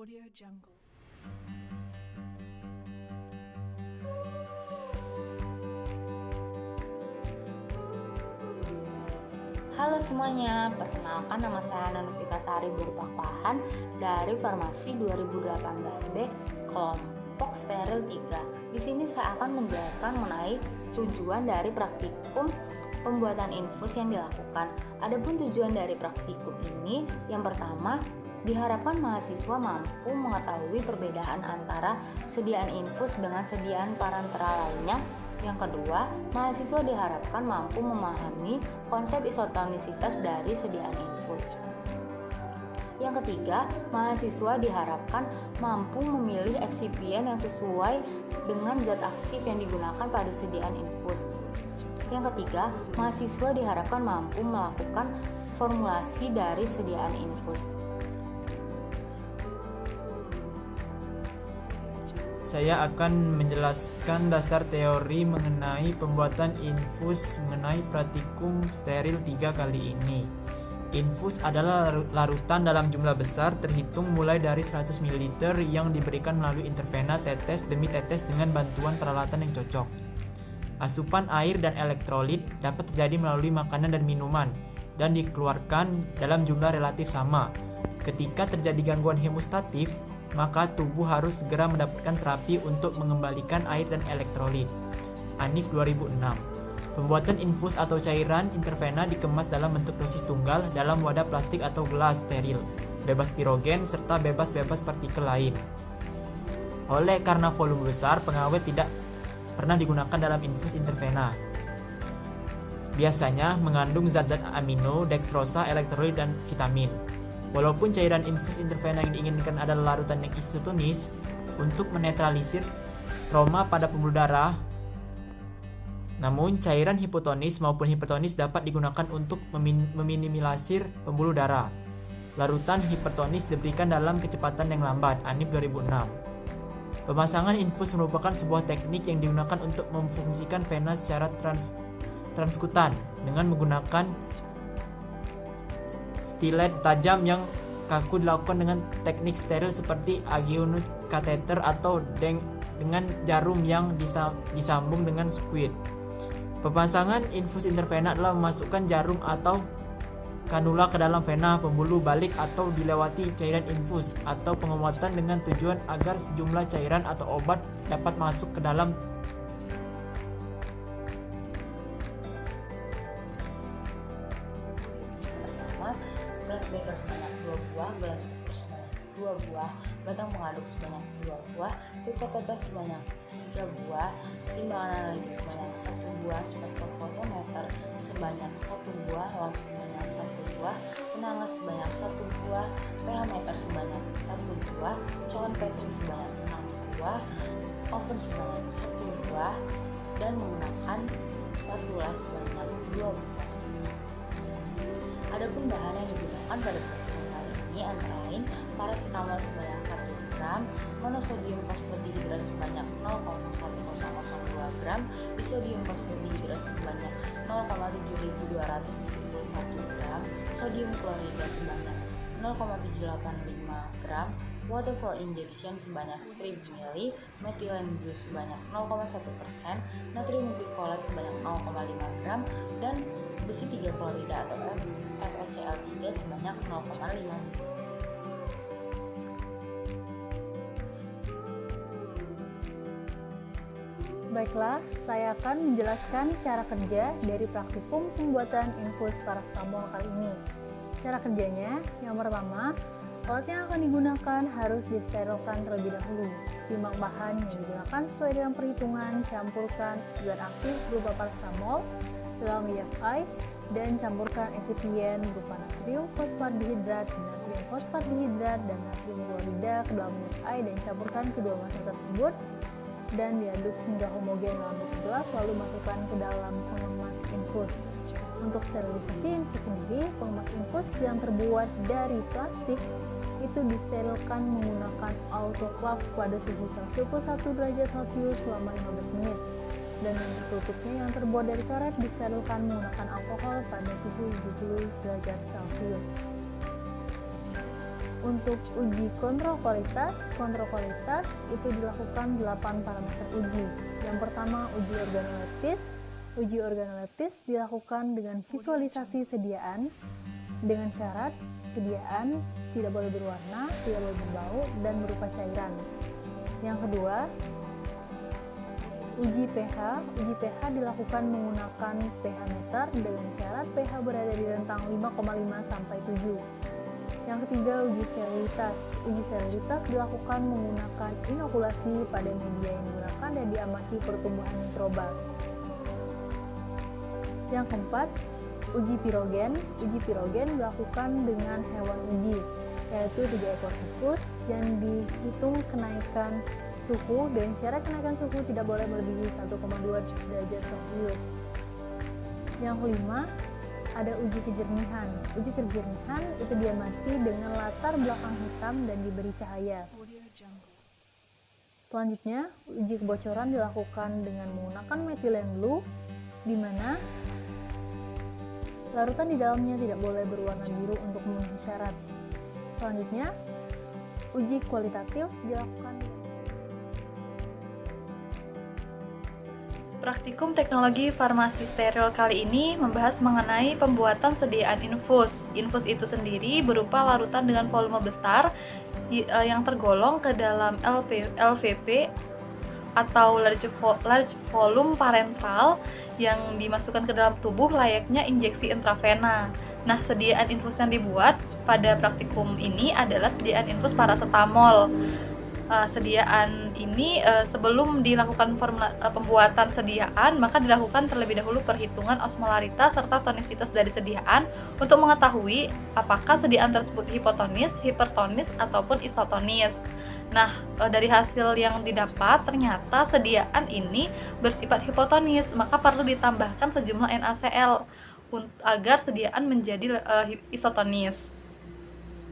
Audio Jungle. Halo semuanya, perkenalkan nama saya Nanufika Sari Burpakpahan dari Farmasi 2018B kelompok steril 3. Di sini saya akan menjelaskan mengenai tujuan dari praktikum pembuatan infus yang dilakukan. Adapun tujuan dari praktikum ini, yang pertama, diharapkan mahasiswa mampu mengetahui perbedaan antara sediaan infus dengan sediaan parentera lainnya. Yang kedua, mahasiswa diharapkan mampu memahami konsep isotonisitas dari sediaan infus. Yang ketiga, mahasiswa diharapkan mampu memilih eksipien yang sesuai dengan zat aktif yang digunakan pada sediaan infus. Yang ketiga, mahasiswa diharapkan mampu melakukan formulasi dari sediaan infus. Saya akan menjelaskan dasar teori mengenai pembuatan infus mengenai praktikum steril 3 kali ini. Infus adalah larutan dalam jumlah besar terhitung mulai dari 100 ml yang diberikan melalui intervena tetes demi tetes dengan bantuan peralatan yang cocok. Asupan air dan elektrolit dapat terjadi melalui makanan dan minuman dan dikeluarkan dalam jumlah relatif sama. Ketika terjadi gangguan hemostatif, maka tubuh harus segera mendapatkan terapi untuk mengembalikan air dan elektrolit. Anif 2006. Pembuatan infus atau cairan intervena dikemas dalam bentuk dosis tunggal dalam wadah plastik atau gelas steril, bebas pirogen serta bebas partikel lain. Oleh karena volume besar, pengawet tidak pernah digunakan dalam infus intervena. Biasanya mengandung zat-zat amino, dextrosa, elektrolit, dan vitamin. Walaupun cairan infus intervena yang diinginkan adalah larutan yang isotonis untuk menetralisir trauma pada pembuluh darah, namun cairan hipotonis maupun hipertonis dapat digunakan untuk meminimalisir pembuluh darah. Larutan hipertonis diberikan dalam kecepatan yang lambat. Anif 2006. Pemasangan infus merupakan sebuah teknik yang digunakan untuk memfungsikan vena secara transkutan dengan menggunakan stilet tajam yang kaku dilakukan dengan teknik steril seperti agionuc kateter atau dengan jarum yang disambung dengan squid. Pemasangan infus intervena adalah memasukkan jarum atau kanula ke dalam vena pembuluh balik atau dilewati cairan infus atau pengobotan dengan tujuan agar sejumlah cairan atau obat dapat masuk ke dalam gelas beker sebanyak 2 buah, gelas ukur sebanyak 2 buah, batang pengaduk sebanyak 2 buah, pipet tetes sebanyak 3 buah, timbangan analitik sebanyak 1 buah, spektrofotometer sebanyak 1 buah, lampu sebanyak 1 buah, penanggas sebanyak 1 buah, pH meter sebanyak 1 buah, cairan petri sebanyak 6 buah, oven sebanyak 1 buah, dan menggunakan spatula sebanyak 2 buah. Adapun bahan yang digunakan pada praktikum kali ini antara lain paracetamol sebanyak 1 gram, monosodium fosfodihidrat sebanyak 0,1002 gram, disodium fosfodihidrat sebanyak 0,7271 gram, sodium klorida sebanyak 0,785 gram, water for injection sebanyak 1000 ml, methylene blue sebanyak 0,1%, natrium glycolate sebanyak 0,5 gram, dan besi 3 klorida atau FeCl3 sebanyak 0,5. Baiklah, saya akan menjelaskan cara kerja dari praktikum pembuatan infus paracetamol kali ini. Cara kerjanya, yang pertama, alat yang akan digunakan harus disterilkan terlebih dahulu. Timbang bahan yang digunakan sesuai dengan perhitungan, campurkan zat aktif berupa paracetamol dalam EFI dan campurkan eksipien berupa natrium fosfat dihidrat, natrium fosfat dihidrat, dan natrium klorida ke dalam EFI dan campurkan kedua masalah tersebut dan diaduk hingga homogen dalam bentuk gelas, lalu masukkan ke dalam pengemas infus. Untuk sterilisasi infus sendiri, pengemas infus yang terbuat dari plastik itu disterilkan menggunakan autoclave pada suhu 121 derajat Celcius selama 15 menit. Dan yang tertutupnya yang terbuat dari karet disterilkan menggunakan alkohol pada suhu 70 derajat Celcius. Untuk uji kontrol kualitas itu dilakukan 8 parameter uji. Yang pertama, uji organoleptis. Uji organoleptis dilakukan dengan visualisasi sediaan dengan syarat sediaan tidak boleh berwarna, tidak boleh berbau, dan berupa cairan. Yang kedua, uji pH. Uji pH dilakukan menggunakan pH meter dengan syarat pH berada di rentang 5,5 sampai 7. Yang ketiga, uji sterilitas. Uji sterilitas dilakukan menggunakan inokulasi pada media yang digunakan dan diamati pertumbuhan mikroba. Yang keempat, uji pirogen. Uji pirogen dilakukan dengan hewan uji, yaitu 3 ekor tikus yang dihitung kenaikan suhu dan syarat kenaikan suhu tidak boleh melebihi 1,2 derajat Celcius. Yang kelima, ada uji kejernihan. Uji kejernihan itu diamati dengan latar belakang hitam dan diberi cahaya. Selanjutnya, uji kebocoran dilakukan dengan menggunakan methylene blue, di mana larutan di dalamnya tidak boleh berwarna biru untuk memenuhi syarat. Selanjutnya, uji kualitatif dilakukan. Praktikum Teknologi Farmasi Steril kali ini membahas mengenai pembuatan sediaan infus. Infus itu sendiri berupa larutan dengan volume besar yang tergolong ke dalam LVP atau large volume parenteral yang dimasukkan ke dalam tubuh layaknya injeksi intravena. Nah, sediaan infus yang dibuat pada praktikum ini adalah sediaan infus paracetamol. Sediaan ini sebelum dilakukan pembuatan sediaan, maka dilakukan terlebih dahulu perhitungan osmolaritas serta tonisitas dari sediaan untuk mengetahui apakah sediaan tersebut hipotonis, hipertonis, ataupun isotonis. Nah, dari hasil yang didapat ternyata sediaan ini bersifat hipotonis, maka perlu ditambahkan sejumlah NaCl agar sediaan menjadi isotonis.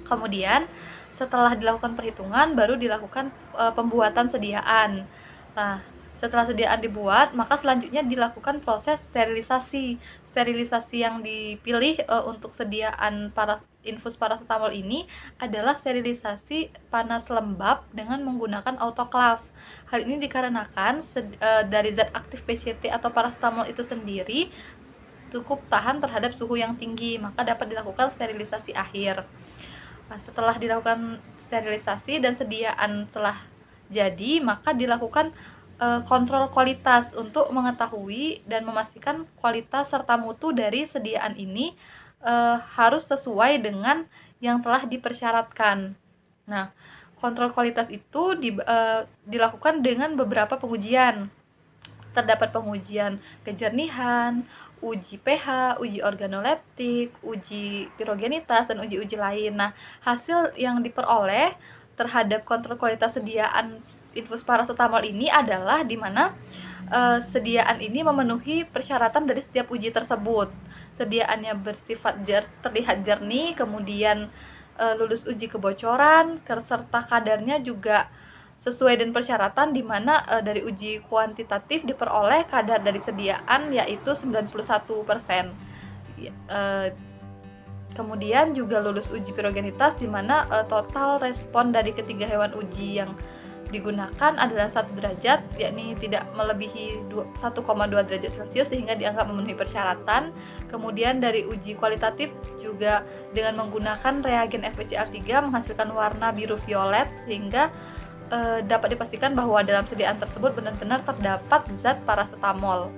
Kemudian setelah dilakukan perhitungan, baru dilakukan pembuatan sediaan. Nah, setelah sediaan dibuat, maka selanjutnya dilakukan proses sterilisasi. Sterilisasi yang dipilih untuk sediaan infus paracetamol ini adalah sterilisasi panas lembab dengan menggunakan autoclave. Hal ini dikarenakan dari zat aktif PCT atau paracetamol itu sendiri cukup tahan terhadap suhu yang tinggi, maka dapat dilakukan sterilisasi akhir. Nah, setelah dilakukan sterilisasi dan sediaan telah jadi, maka dilakukan kontrol kualitas untuk mengetahui dan memastikan kualitas serta mutu dari sediaan ini harus sesuai dengan yang telah dipersyaratkan. Nah, kontrol kualitas itu dilakukan dengan beberapa pengujian. Terdapat pengujian kejernihan, uji pH, uji organoleptik, uji pirogenitas, dan uji-uji lain. Nah, hasil yang diperoleh terhadap kontrol kualitas sediaan infus paracetamol ini adalah di mana sediaan ini memenuhi persyaratan dari setiap uji tersebut. Sediaannya bersifat terlihat jernih, kemudian lulus uji kebocoran, serta kadarnya juga sesuai dengan persyaratan, di mana dari uji kuantitatif diperoleh kadar dari sediaan yaitu 91%. Kemudian juga lulus uji pirogenitas, di mana total respon dari ketiga hewan uji yang digunakan adalah 1 derajat, yakni tidak melebihi 1,2 derajat Celcius sehingga dianggap memenuhi persyaratan. Kemudian dari uji kualitatif juga dengan menggunakan reagen FeCl3 menghasilkan warna biru violet, sehingga dapat dipastikan bahwa dalam sediaan tersebut benar-benar terdapat zat paracetamol.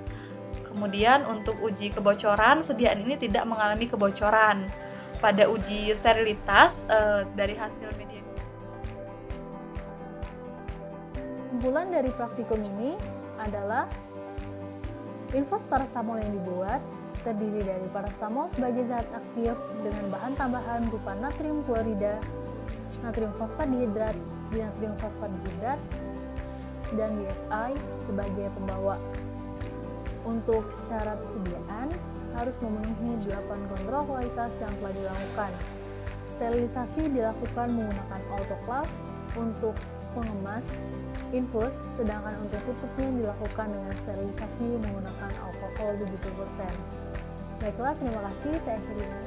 Kemudian untuk uji kebocoran, sediaan ini tidak mengalami kebocoran. Pada uji sterilitas dari hasil media. Kesimpulan dari praktikum ini adalah infus paracetamol yang dibuat terdiri dari paracetamol sebagai zat aktif dengan bahan tambahan berupa natrium klorida, natrium fosfat dihidrat, dinatrium fosfat dihidrat, dan DFI sebagai pembawa. Untuk syarat sediaan harus memenuhi 8 kontrol kualitas yang telah dilakukan. Sterilisasi dilakukan menggunakan autoclave untuk pengemas infus, sedangkan untuk tutupnya dilakukan dengan sterilisasi menggunakan alkohol 70%. Baiklah, terima kasih. Saya Firina.